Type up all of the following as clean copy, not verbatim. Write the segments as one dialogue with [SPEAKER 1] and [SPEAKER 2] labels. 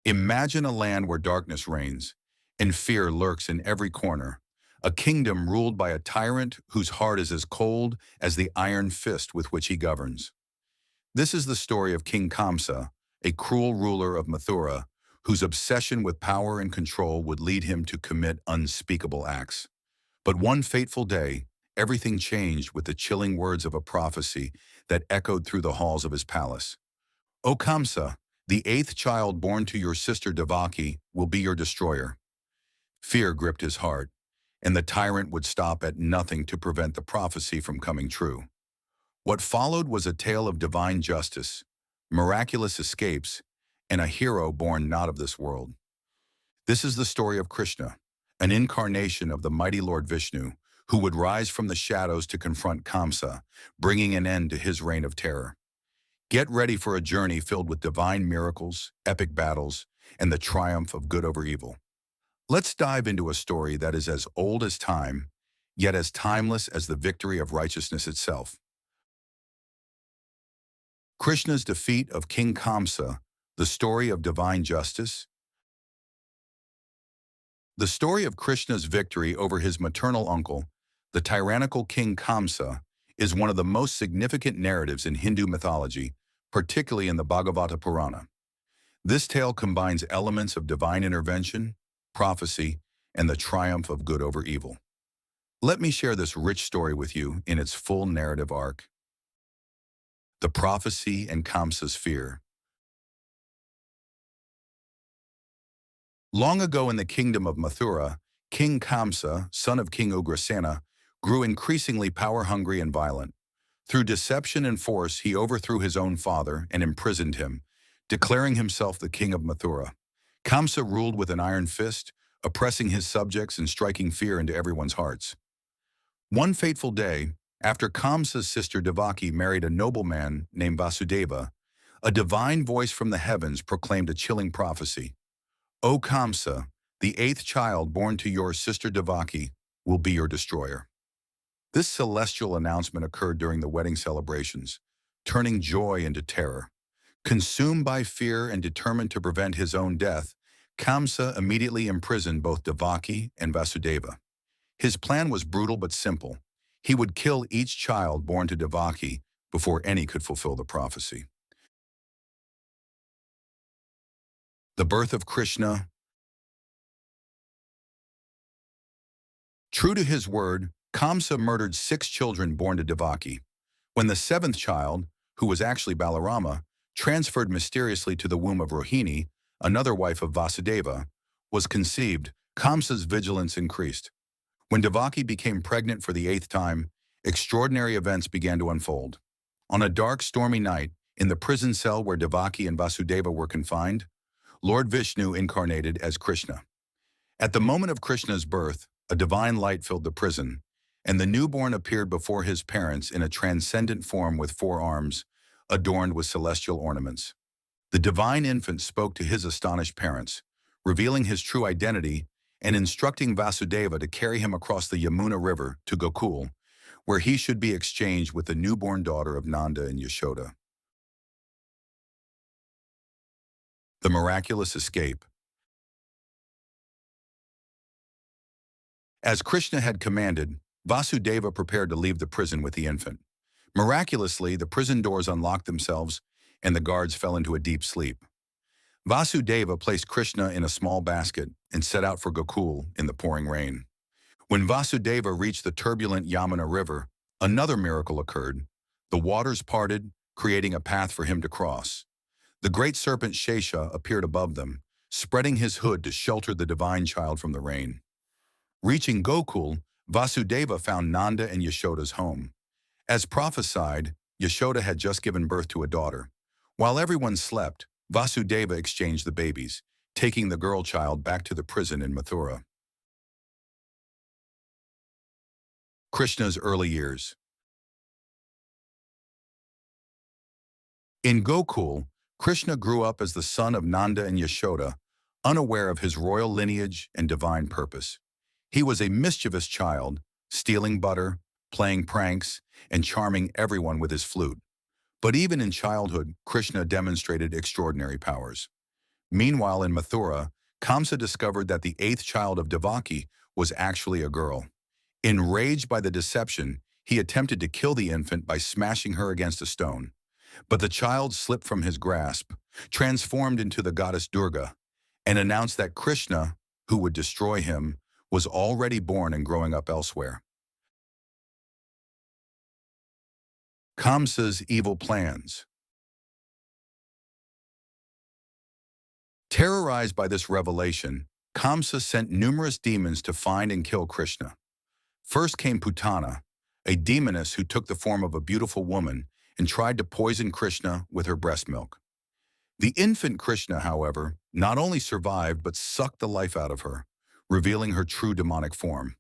[SPEAKER 1] Imagine a land where darkness reigns and fear lurks in every corner, a kingdom ruled by a tyrant whose heart is as cold as the iron fist with which he governs. This is the story of King Kamsa, a cruel ruler of Mathura, whose obsession with power and control would lead him to commit unspeakable acts. But one fateful day, everything changed with the chilling words of a prophecy that echoed through the halls of his palace. O Kamsa, the eighth child born to your sister Devaki will be your destroyer. Fear gripped his heart, and the tyrant would stop at nothing to prevent the prophecy from coming true. What followed was a tale of divine justice, miraculous escapes, and a hero born not of this world. This is the story of Krishna, an incarnation of the mighty Lord Vishnu, who would rise from the shadows to confront Kamsa, bringing an end to his reign of terror. Get ready for a journey filled with divine miracles, epic battles, and the triumph of good over evil. Let's dive into a story that is as old as time, yet as timeless as the victory of righteousness itself. Krishna's defeat of King Kamsa, the story of divine justice. The story of Krishna's victory over his maternal uncle, the tyrannical King Kamsa, is one of the most significant narratives in Hindu mythology, particularly in the Bhagavata Purana. This tale combines elements of divine intervention, prophecy, and the triumph of good over evil. Let me share this rich story with you in its full narrative arc. The prophecy and Kamsa's fear. Long ago in the kingdom of Mathura, King Kamsa, son of King Ugrasena, grew increasingly power-hungry and violent. Through deception and force, he overthrew his own father and imprisoned him, declaring himself the king of Mathura. Kamsa ruled with an iron fist, oppressing his subjects and striking fear into everyone's hearts. One fateful day, after Kamsa's sister Devaki married a nobleman named Vasudeva, a divine voice from the heavens proclaimed a chilling prophecy. O Kamsa, the eighth child born to your sister Devaki will be your destroyer. This celestial announcement occurred during the wedding celebrations, turning joy into terror. Consumed by fear and determined to prevent his own death, Kamsa immediately imprisoned both Devaki and Vasudeva. His plan was brutal but simple. He would kill each child born to Devaki before any could fulfill the prophecy. The birth of Krishna. True to his word, Kamsa murdered 6 children born to Devaki. When the 7th child, who was actually Balarama, transferred mysteriously to the womb of Rohini, another wife of Vasudeva, was conceived, Kamsa's vigilance increased. When Devaki became pregnant for the 8th time, extraordinary events began to unfold. On a dark, stormy night, in the prison cell where Devaki and Vasudeva were confined, Lord Vishnu incarnated as Krishna. At the moment of Krishna's birth, a divine light filled the prison, and the newborn appeared before his parents in a transcendent form with 4 arms, adorned with celestial ornaments. The divine infant spoke to his astonished parents, revealing his true identity and instructing Vasudeva to carry him across the Yamuna River to Gokul, where he should be exchanged with the newborn daughter of Nanda and Yashoda. The miraculous escape. As Krishna had commanded, Vasudeva prepared to leave the prison with the infant. Miraculously, the prison doors unlocked themselves, and the guards fell into a deep sleep. Vasudeva placed Krishna in a small basket and set out for Gokul in the pouring rain. When Vasudeva reached the turbulent Yamuna River, another miracle occurred. The waters parted, creating a path for him to cross. The great serpent Shesha appeared above them, spreading his hood to shelter the divine child from the rain. Reaching Gokul, Vasudeva found Nanda and Yashoda's home. As prophesied, Yashoda had just given birth to a daughter. While everyone slept, Vasudeva exchanged the babies, taking the girl child back to the prison in Mathura. Krishna's early years. In Gokul, Krishna grew up as the son of Nanda and Yashoda, unaware of his royal lineage and divine purpose. He was a mischievous child, stealing butter, playing pranks, and charming everyone with his flute. But even in childhood, Krishna demonstrated extraordinary powers. Meanwhile, in Mathura, Kamsa discovered that the eighth child of Devaki was actually a girl. Enraged by the deception, he attempted to kill the infant by smashing her against a stone. But the child slipped from his grasp, transformed into the goddess Durga, and announced that Krishna, who would destroy him, was already born and growing up elsewhere. Kamsa's evil plans. Terrorized by this revelation, Kamsa sent numerous demons to find and kill Krishna. First came Putana, a demoness who took the form of a beautiful woman and tried to poison Krishna with her breast milk. The infant Krishna, however, not only survived but sucked the life out of her, revealing her true demonic form.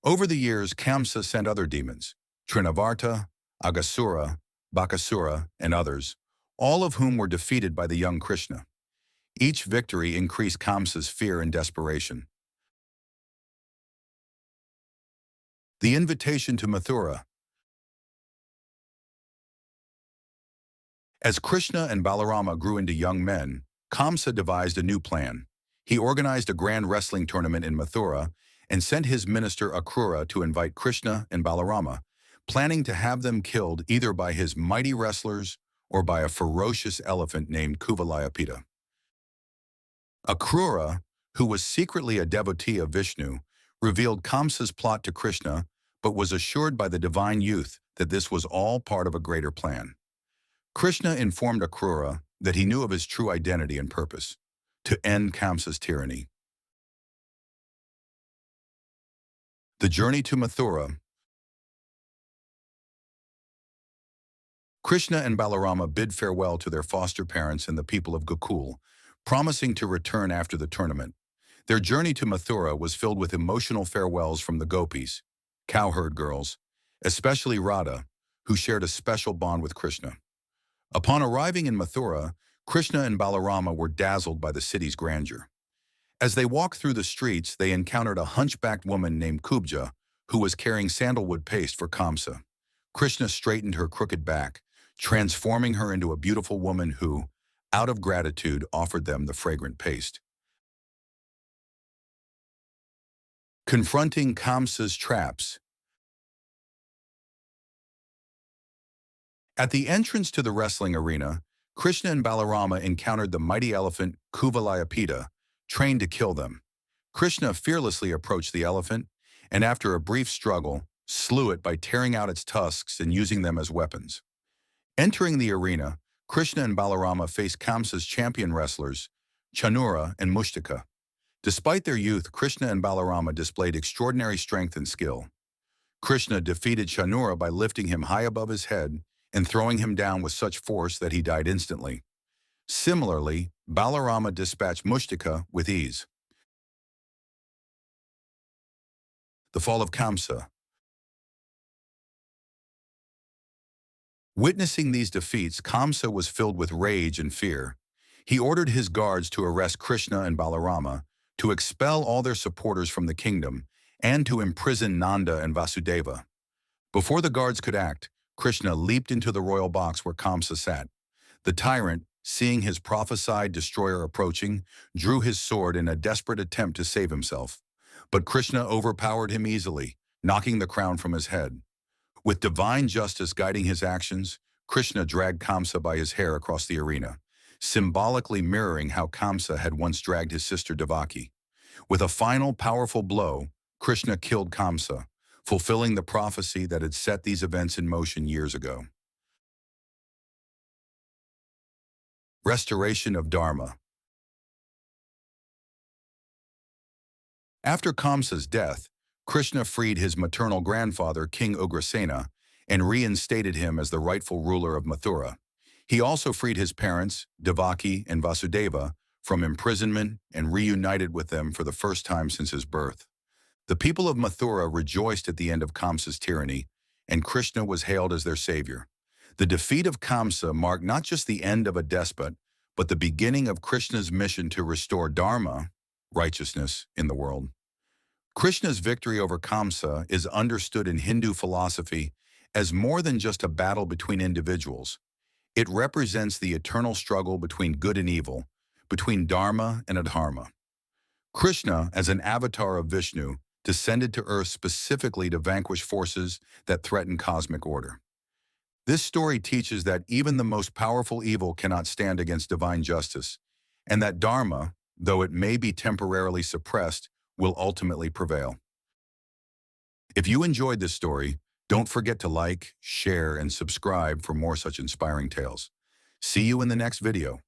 [SPEAKER 1] Over the years, Kamsa sent other demons, Trinavarta, Agasura, Bakasura, and others, all of whom were defeated by the young Krishna. Each victory increased Kamsa's fear and desperation. The invitation to Mathura. As Krishna and Balarama grew into young men, Kamsa devised a new plan. He organized a grand wrestling tournament in Mathura and sent his minister Akrura to invite Krishna and Balarama, planning to have them killed either by his mighty wrestlers or by a ferocious elephant named Kuvalayapita. Akrura, who was secretly a devotee of Vishnu, revealed Kamsa's plot to Krishna, but was assured by the divine youth that this was all part of a greater plan. Krishna informed Akrura that he knew of his true identity and purpose, to end Kamsa's tyranny. The journey to Mathura. Krishna and Balarama bid farewell to their foster parents and the people of Gokul, promising to return after the tournament. Their journey to Mathura was filled with emotional farewells from the gopis, cowherd girls, especially Radha, who shared a special bond with Krishna. Upon arriving in Mathura, Krishna and Balarama were dazzled by the city's grandeur. As they walked through the streets, they encountered a hunchbacked woman named Kubja, who was carrying sandalwood paste for Kamsa. Krishna straightened her crooked back, transforming her into a beautiful woman who, out of gratitude, offered them the fragrant paste. Confronting Kamsa's traps. At the entrance to the wrestling arena, Krishna and Balarama encountered the mighty elephant Kuvalayapita, trained to kill them. Krishna fearlessly approached the elephant, and after a brief struggle, slew it by tearing out its tusks and using them as weapons. Entering the arena, Krishna and Balarama faced Kamsa's champion wrestlers, Chanura and Mushtaka. Despite their youth, Krishna and Balarama displayed extraordinary strength and skill. Krishna defeated Chanura by lifting him high above his head and throwing him down with such force that he died instantly. Similarly, Balarama dispatched Mushtaka with ease. The fall of Kamsa. Witnessing these defeats, Kamsa was filled with rage and fear. He ordered his guards to arrest Krishna and Balarama, to expel all their supporters from the kingdom, and to imprison Nanda and Vasudeva. Before the guards could act, Krishna leaped into the royal box where Kamsa sat. The tyrant, seeing his prophesied destroyer approaching, drew his sword in a desperate attempt to save himself. But Krishna overpowered him easily, knocking the crown from his head. With divine justice guiding his actions, Krishna dragged Kamsa by his hair across the arena, symbolically mirroring how Kamsa had once dragged his sister Devaki. With a final powerful blow, Krishna killed Kamsa, fulfilling the prophecy that had set these events in motion years ago. Restoration of Dharma. After Kamsa's death, Krishna freed his maternal grandfather, King Ugrasena, and reinstated him as the rightful ruler of Mathura. He also freed his parents, Devaki and Vasudeva, from imprisonment and reunited with them for the first time since his birth. The people of Mathura rejoiced at the end of Kamsa's tyranny, and Krishna was hailed as their savior. The defeat of Kamsa marked not just the end of a despot, but the beginning of Krishna's mission to restore Dharma, righteousness, in the world. Krishna's victory over Kamsa is understood in Hindu philosophy as more than just a battle between individuals. It represents the eternal struggle between good and evil, between Dharma and Adharma. Krishna, as an avatar of Vishnu, descended to Earth specifically to vanquish forces that threaten cosmic order. This story teaches that even the most powerful evil cannot stand against divine justice, and that Dharma, though it may be temporarily suppressed, will ultimately prevail. If you enjoyed this story, don't forget to like, share, and subscribe for more such inspiring tales. See you in the next video.